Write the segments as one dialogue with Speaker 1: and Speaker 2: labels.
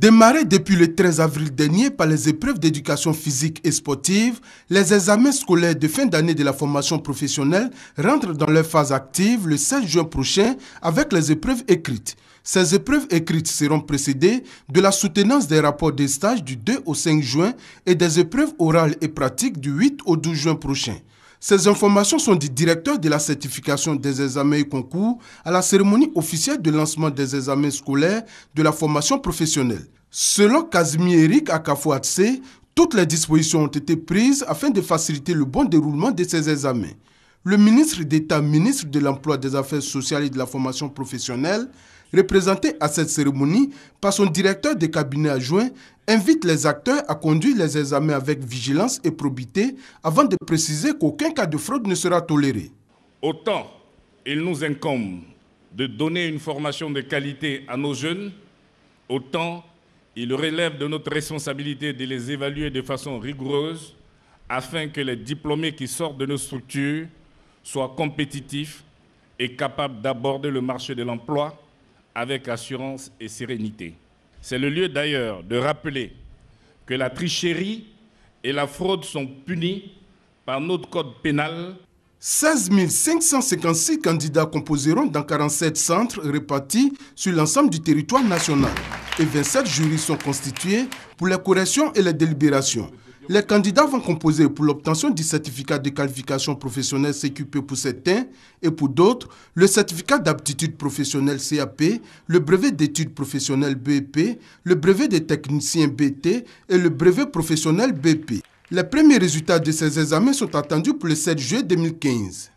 Speaker 1: Démarrés depuis le 13 avril dernier par les épreuves d'éducation physique et sportive, les examens scolaires de fin d'année de la formation professionnelle rentrent dans leur phase active le 16 juin prochain avec les épreuves écrites. Ces épreuves écrites seront précédées de la soutenance des rapports des stages du 2 au 5 juin et des épreuves orales et pratiques du 8 au 12 juin prochain. Ces informations sont du directeur de la certification des examens et concours à la cérémonie officielle de lancement des examens scolaires de la formation professionnelle. Selon Casimir Eric Akafouatse, toutes les dispositions ont été prises afin de faciliter le bon déroulement de ces examens. Le ministre d'État, ministre de l'Emploi, des Affaires sociales et de la formation professionnelle, représenté à cette cérémonie par son directeur de cabinet adjoint, invite les acteurs à conduire les examens avec vigilance et probité avant de préciser qu'aucun cas de fraude ne sera toléré.
Speaker 2: Autant il nous incombe de donner une formation de qualité à nos jeunes, autant il relève de notre responsabilité de les évaluer de façon rigoureuse afin que les diplômés qui sortent de nos structures soient compétitifs et capables d'aborder le marché de l'emploi avec assurance et sérénité. C'est le lieu d'ailleurs de rappeler que la tricherie et la fraude sont punies par notre code pénal.
Speaker 1: 16 556 candidats composeront dans 47 centres répartis sur l'ensemble du territoire national et 27 jurys sont constitués pour les corrections et les délibérations. Les candidats vont composer pour l'obtention du certificat de qualification professionnelle CQP pour certains et pour d'autres, le certificat d'aptitude professionnelle CAP, le brevet d'études professionnelles BEP, le brevet de technicien BT et le brevet professionnel BP. Les premiers résultats de ces examens sont attendus pour le 7 juillet 2015.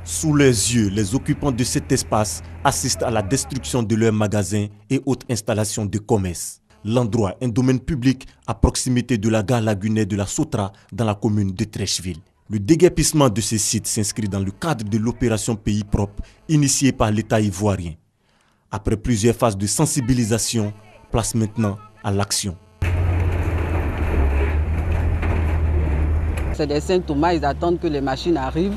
Speaker 3: Sous leurs yeux, les occupants de cet espace assistent à la destruction de leurs magasins et autres installations de commerce. L'endroit, un domaine public à proximité de la gare lagunaire de la Sotra dans la commune de Treichville. Le déguerpissement de ces sites s'inscrit dans le cadre de l'opération Pays propre initiée par l'État ivoirien. Après plusieurs phases de sensibilisation, place maintenant à l'action.
Speaker 4: C'est des Saint-Thomas, ils attendent que les machines arrivent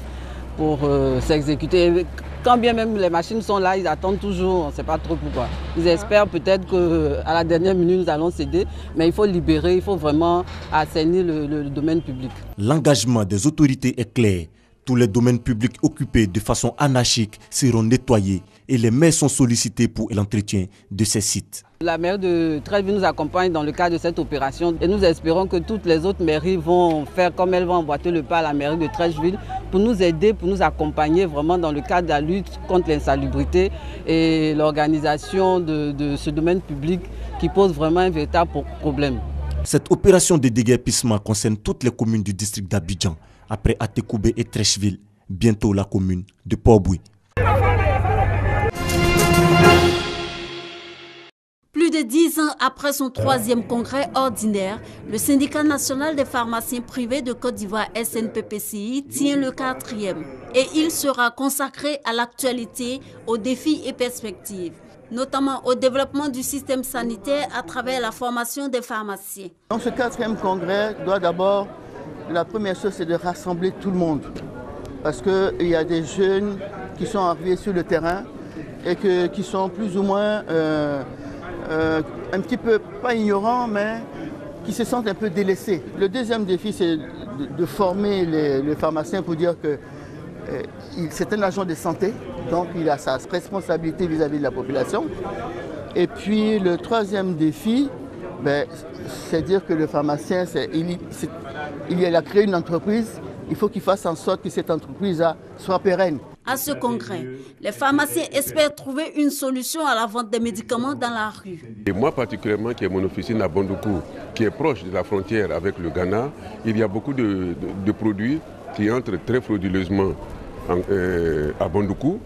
Speaker 4: pour s'exécuter. Quand bien même les machines sont là, ils attendent toujours, on ne sait pas trop pourquoi. Ils espèrent peut-être qu'à la dernière minute, nous allons céder, mais il faut libérer, il faut vraiment assainir le domaine public.
Speaker 3: L'engagement des autorités est clair. Tous les domaines publics occupés de façon anarchique seront nettoyés et les maires sont sollicités pour l'entretien de ces sites.
Speaker 4: La maire de Treichville nous accompagne dans le cadre de cette opération et nous espérons que toutes les autres mairies vont faire comme elles vont emboîter le pas à la mairie de Treichville pour nous aider, pour nous accompagner vraiment dans le cadre de la lutte contre l'insalubrité et l'organisation de ce domaine public qui pose vraiment un véritable problème.
Speaker 3: Cette opération de déguerpissement concerne toutes les communes du district d'Abidjan, après Atekoubé et Treichville, bientôt la commune de Port-Bouy.
Speaker 5: Plus de 10 ans après son 3e congrès ordinaire, le syndicat national des pharmaciens privés de Côte d'Ivoire SNPPCI tient le 4e et il sera consacré à l'actualité, aux défis et perspectives, notamment au développement du système sanitaire à travers la formation des pharmaciens.
Speaker 6: Donc ce 4e congrès doit d'abord, la première chose c'est de rassembler tout le monde parce qu'il y a des jeunes qui sont arrivés sur le terrain et qui sont plus ou moins un petit peu, pas ignorants, mais qui se sentent un peu délaissés. Le deuxième défi, c'est de former les pharmaciens pour dire que c'est un agent de santé, donc il a sa responsabilité vis-à-vis de la population. Et puis le troisième défi, c'est dire que le pharmacien, il a créé une entreprise, il faut qu'il fasse en sorte que cette entreprise soit pérenne.
Speaker 5: À ce congrès, les pharmaciens espèrent trouver une solution à la vente des médicaments dans la rue.
Speaker 7: Et moi particulièrement, qui est mon officine à Bandoukou, qui est proche de la frontière avec le Ghana, il y a beaucoup de produits qui entrent très frauduleusement à Bandoukou,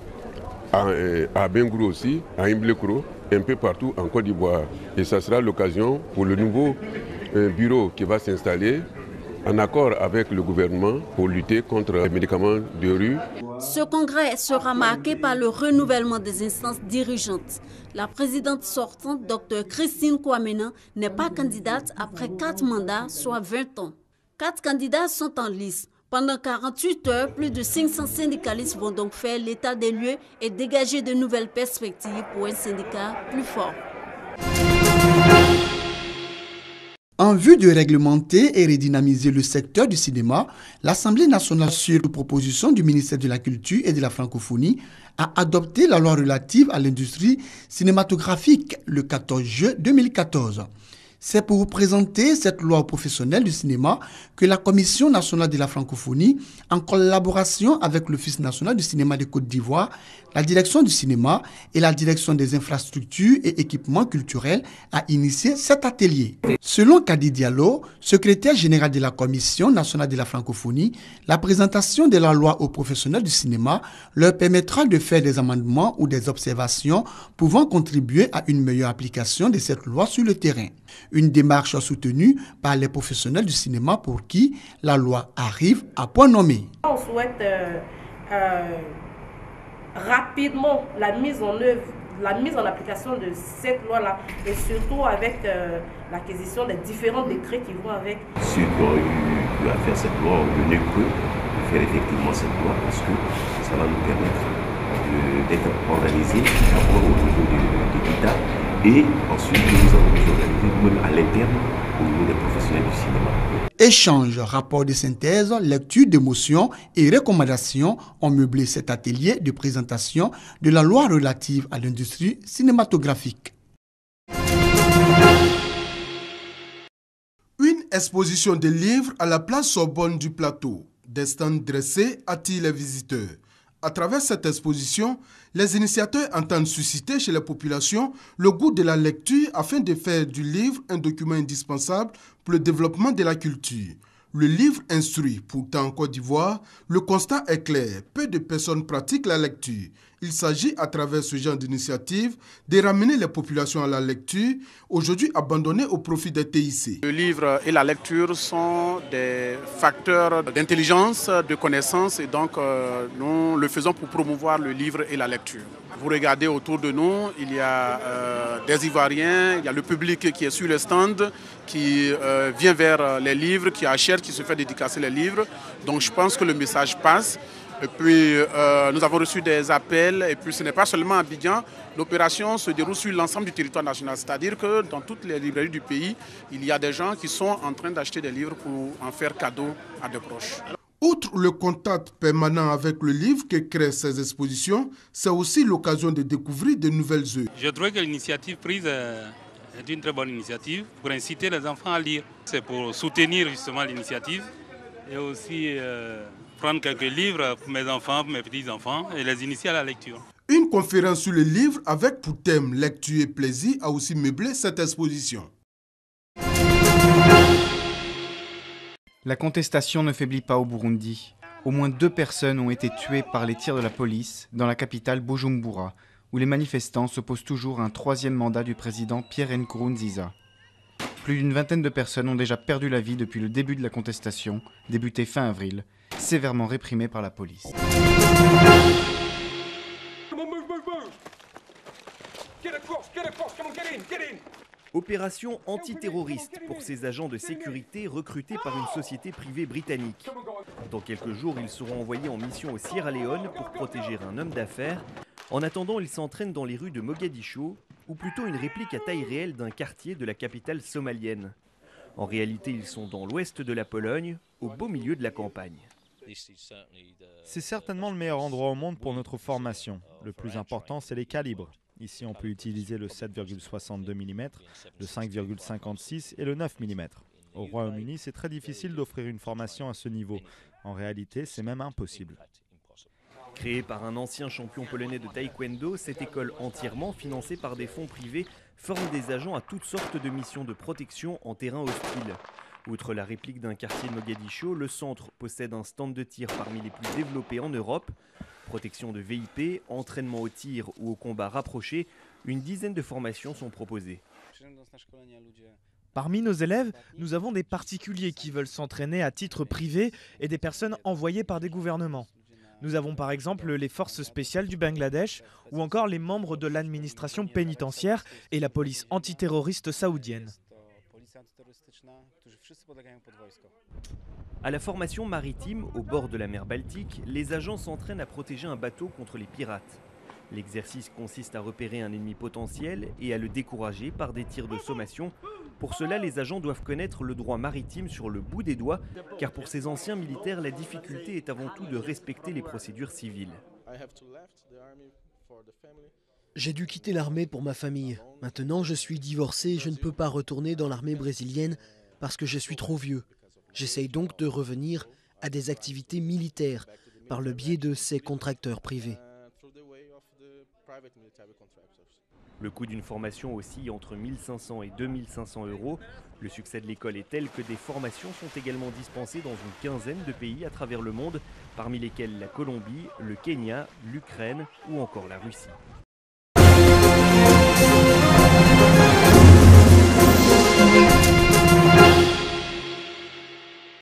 Speaker 7: à Bengourou aussi, à Imblekro, un peu partout en Côte d'Ivoire. Et ça sera l'occasion pour le nouveau bureau qui va s'installer en accord avec le gouvernement pour lutter contre les médicaments de rue.
Speaker 5: Ce congrès sera marqué par le renouvellement des instances dirigeantes. La présidente sortante, Dr Christine Kouamena, n'est pas candidate après 4 mandats, soit 20 ans. 4 candidats sont en lice. Pendant 48 heures, plus de 500 syndicalistes vont donc faire l'état des lieux et dégager de nouvelles perspectives pour un syndicat plus fort.
Speaker 8: En vue de réglementer et redynamiser le secteur du cinéma, l'Assemblée nationale, sur proposition du ministère de la Culture et de la Francophonie, a adopté la loi relative à l'industrie cinématographique le 14 juin 2014. C'est pour présenter cette loi aux professionnels du cinéma que la Commission nationale de la francophonie, en collaboration avec l'Office national du cinéma de Côte d'Ivoire, la direction du cinéma et la direction des infrastructures et équipements culturels, a initié cet atelier. Selon Kadi Diallo, secrétaire général de la Commission nationale de la francophonie, la présentation de la loi aux professionnels du cinéma leur permettra de faire des amendements ou des observations pouvant contribuer à une meilleure application de cette loi sur le terrain. Une démarche soutenue par les professionnels du cinéma pour qui la loi arrive à point nommé.
Speaker 9: On souhaite rapidement la mise en application de cette loi-là et surtout avec l'acquisition des différents décrets qui vont avec.
Speaker 10: Ceux qui ont eu à faire cette loi ont le nez creux de faire effectivement cette loi parce que ça va nous permettre d'être organisés d'abord au niveau de l'État et ensuite nous allons nous organiser nous-mêmes à l'interne au niveau des professionnels du cinéma.
Speaker 8: Échange, rapport de synthèse, lecture de motions et recommandations ont meublé cet atelier de présentation de la loi relative à l'industrie cinématographique.
Speaker 1: Une exposition de livres à la place Sorbonne du Plateau. Des stands dressés attirent les visiteurs. À travers cette exposition, les initiateurs entendent susciter chez les populations le goût de la lecture afin de faire du livre un document indispensable pour le développement de la culture. Le livre instruit. Pourtant, en Côte d'Ivoire, le constat est clair. Peu de personnes pratiquent la lecture. Il s'agit, à travers ce genre d'initiative, de ramener les populations à la lecture, aujourd'hui abandonnées au profit des TIC.
Speaker 11: Le livre et la lecture sont des facteurs d'intelligence, de connaissance, et donc nous le faisons pour promouvoir le livre et la lecture. Vous regardez autour de nous, il y a des Ivoiriens, il y a le public qui est sur le stand, qui vient vers les livres, qui achète, qui se fait dédicacer les livres. Donc je pense que le message passe. Et puis nous avons reçu des appels, et puis ce n'est pas seulement à Abidjan, l'opération se déroule sur l'ensemble du territoire national. C'est-à-dire que dans toutes les librairies du pays, il y a des gens qui sont en train d'acheter des livres pour en faire cadeau à des proches.
Speaker 1: Outre le contact permanent avec le livre que créent ces expositions, c'est aussi l'occasion de découvrir de nouvelles œuvres.
Speaker 12: Je trouve que l'initiative prise est une très bonne initiative pour inciter les enfants à lire. C'est pour soutenir justement l'initiative et aussi prendre quelques livres pour mes enfants, pour mes petits-enfants et les initier à la lecture.
Speaker 1: Une conférence sur le livre avec pour thème lecture et plaisir a aussi meublé cette exposition.
Speaker 13: La contestation ne faiblit pas au Burundi. Au moins 2 personnes ont été tuées par les tirs de la police dans la capitale Bujumbura, où les manifestants s'opposent toujours à un 3e mandat du président Pierre Nkurunziza. Plus d'une vingtaine de personnes ont déjà perdu la vie depuis le début de la contestation, débutée fin avril, sévèrement réprimée par la police.
Speaker 14: Opération antiterroriste pour ces agents de sécurité recrutés par une société privée britannique. Dans quelques jours, ils seront envoyés en mission au Sierra Leone pour protéger un homme d'affaires. En attendant, ils s'entraînent dans les rues de Mogadiscio, ou plutôt une réplique à taille réelle d'un quartier de la capitale somalienne. En réalité, ils sont dans l'ouest de la Pologne, au beau milieu de la campagne.
Speaker 15: C'est certainement le meilleur endroit au monde pour notre formation. Le plus important, c'est les calibres. Ici, on peut utiliser le 7,62 mm, le 5,56 et le 9 mm. Au Royaume-Uni, c'est très difficile d'offrir une formation à ce niveau. En réalité, c'est même impossible.
Speaker 14: Créée par un ancien champion polonais de taekwondo, cette école entièrement financée par des fonds privés forme des agents à toutes sortes de missions de protection en terrain hostile. Outre la réplique d'un quartier de Mogadiscio, le centre possède un stand de tir parmi les plus développés en Europe. Protection de VIP, entraînement au tir ou au combat rapproché, une dizaine de formations sont proposées.
Speaker 16: Parmi nos élèves, nous avons des particuliers qui veulent s'entraîner à titre privé et des personnes envoyées par des gouvernements. Nous avons par exemple les forces spéciales du Bangladesh ou encore les membres de l'administration pénitentiaire et la police antiterroriste saoudienne.
Speaker 14: À la formation maritime, au bord de la mer Baltique, les agents s'entraînent à protéger un bateau contre les pirates. L'exercice consiste à repérer un ennemi potentiel et à le décourager par des tirs de sommation. Pour cela, les agents doivent connaître le droit maritime sur le bout des doigts, car pour ces anciens militaires, la difficulté est avant tout de respecter les procédures civiles.
Speaker 17: J'ai dû quitter l'armée pour ma famille. Maintenant, je suis divorcé et je ne peux pas retourner dans l'armée brésilienne parce que je suis trop vieux. J'essaye donc de revenir à des activités militaires par le biais de ces contracteurs privés.
Speaker 14: Le coût d'une formation oscille entre 1 500 et 2 500 €. Le succès de l'école est tel que des formations sont également dispensées dans une quinzaine de pays à travers le monde, parmi lesquels la Colombie, le Kenya, l'Ukraine ou encore la Russie.